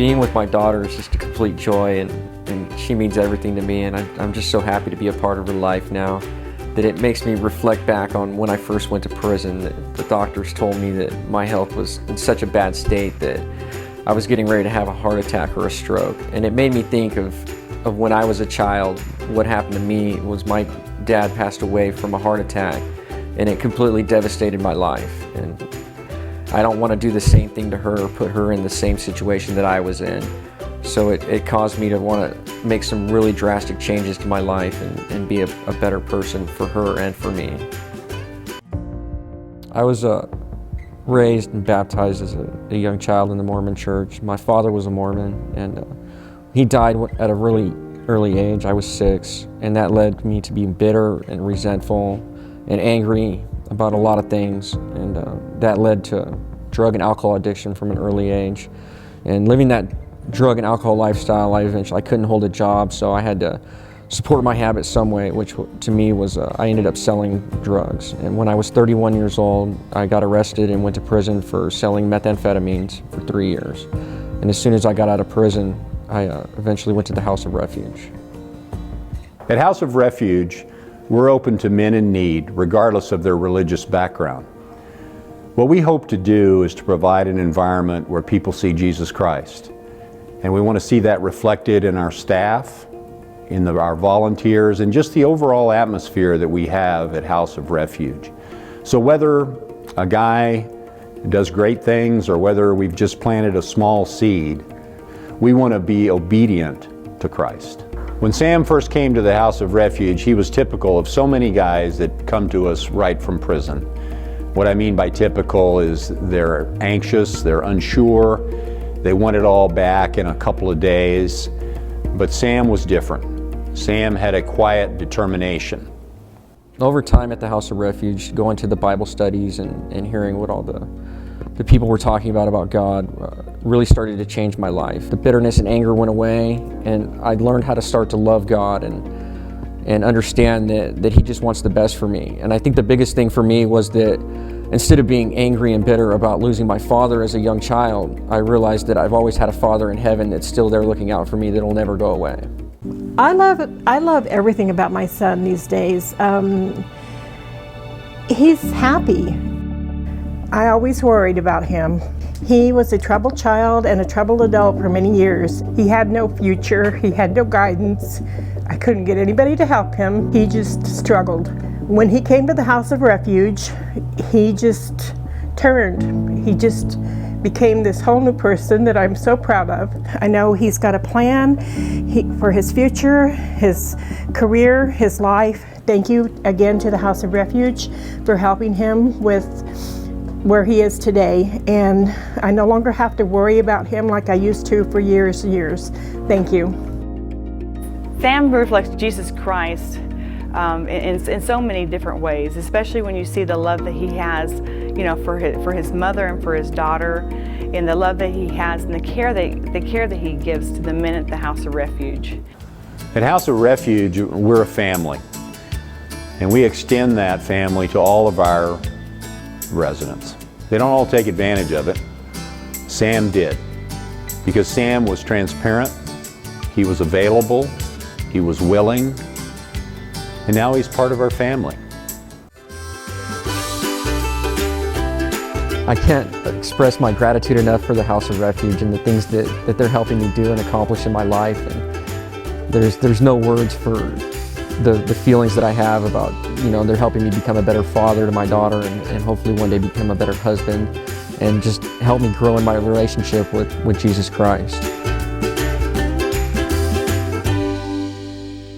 being with my daughter is just a complete joy, and she means everything to me, and I'm just so happy to be a part of her life now that it makes me reflect back on when I first went to prison. The doctors told me that my health was in such a bad state that I was getting ready to have a heart attack or a stroke, and it made me think of when I was a child. What happened to me was my dad passed away from a heart attack, and it completely devastated my life. And I don't want to do the same thing to her or put her in the same situation that I was in. So it caused me to want to make some really drastic changes to my life and be a better person for her and for me. I was raised and baptized as a young child in the Mormon church. My father was a Mormon, and he died at a really early age. I was 6, and that led me to being bitter and resentful and angry about a lot of things, and that led to drug and alcohol addiction from an early age. And living that drug and alcohol lifestyle, I couldn't hold a job, so I had to support my habits some way, which to me was I ended up selling drugs. And when I was 31 years old, I got arrested and went to prison for selling methamphetamines for 3 years. And as soon as I got out of prison, I eventually went to the House of Refuge. At House of Refuge, we're open to men in need, regardless of their religious background. What we hope to do is to provide an environment where people see Jesus Christ. And we want to see that reflected in our staff, in our volunteers, and just the overall atmosphere that we have at House of Refuge. So whether a guy does great things or whether we've just planted a small seed, we want to be obedient to Christ. When Sam first came to the House of Refuge, he was typical of so many guys that come to us right from prison. What I mean by typical is they're anxious, they're unsure, they want it all back in a couple of days. But Sam was different. Sam had a quiet determination. Over time at the House of Refuge, going to the Bible studies and hearing what all the people were talking about God really started to change my life. The bitterness and anger went away, and I learned how to start to love God and understand that He just wants the best for me. And I think the biggest thing for me was that instead of being angry and bitter about losing my father as a young child, I realized that I've always had a Father in heaven that's still there looking out for me, that'll never go away. I love everything about my son these days. He's happy. I always worried about him. He was a troubled child and a troubled adult for many years. He had no future, he had no guidance. I couldn't get anybody to help him. He just struggled. When he came to the House of Refuge, he just turned. He just became this whole new person that I'm so proud of. I know he's got a plan for his future, his career, his life. Thank you again to the House of Refuge for helping him with where he is today, and I no longer have to worry about him like I used to for years and years. Thank you. Sam reflects Jesus Christ in so many different ways, especially when you see the love that he has, for his mother and for his daughter, and the love that he has and the care that he gives to the men at the House of Refuge. At House of Refuge, we're a family, and we extend that family to all of our residents. They don't all take advantage of it. Sam did, because Sam was transparent, he was available, he was willing, and now he's part of our family. I can't express my gratitude enough for the House of Refuge and the things that they're helping me do and accomplish in my life. And there's no words for the feelings that I have about, they're helping me become a better father to my daughter and hopefully one day become a better husband and just help me grow in my relationship with Jesus Christ.